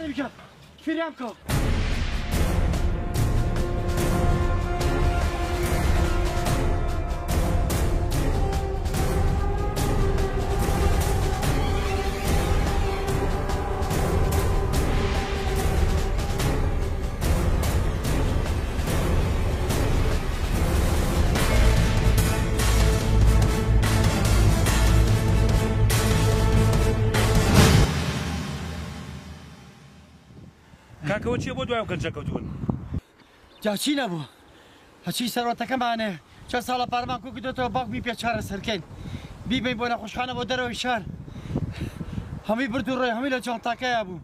کاری بکە فێریان بکەوە کاکەوە چیە بۆ دوای گەنجە کەوتون؟ جاچی نەبوو هەچی سەرۆتەکەمانێ چەند ساڵە پارەمان کۆ کردوێتەوە باوکمی پێچارە سەرکەین بیبین بۆ نەخۆشخانە بۆ دەرەوەی شار هەمووی برد و ڕێ هەمووی لە جانتاکەیە بوو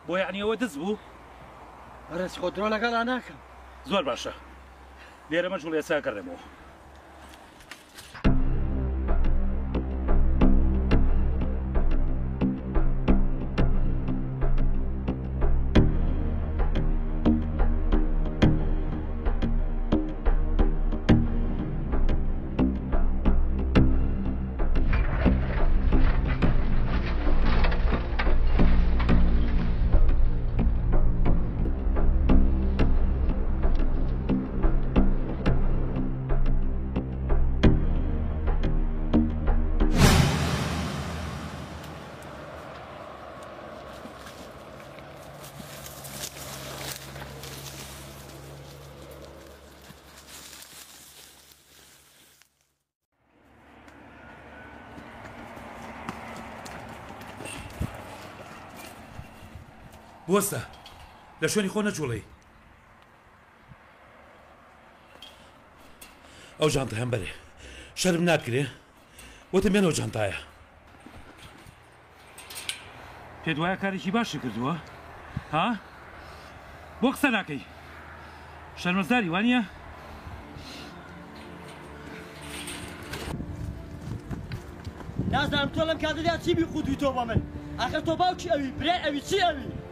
بۆ یعنی ئەوە دز بوو؟ ئەرەس خۆ درۆ لەگەڵا ناکەم زۆر باشە لێرە مەشغوڵ ئێستا کەڕێمەوە بوەستە لە شوێنی خۆ نەجوڵی ئەو جانتە هەم بەرێ شەرم ناکرێ وەتە مێنەوە جانتایە پێت وایە کارێکی باشی کردووە ها بۆ قسە ناکەی شەرمەزاری وانییە نازانم تۆ لەم کاتەدا چی بیخودویتەوە بە من ئاخر تۆ باوکی ئەوی برێ ئەوی چی ئەوی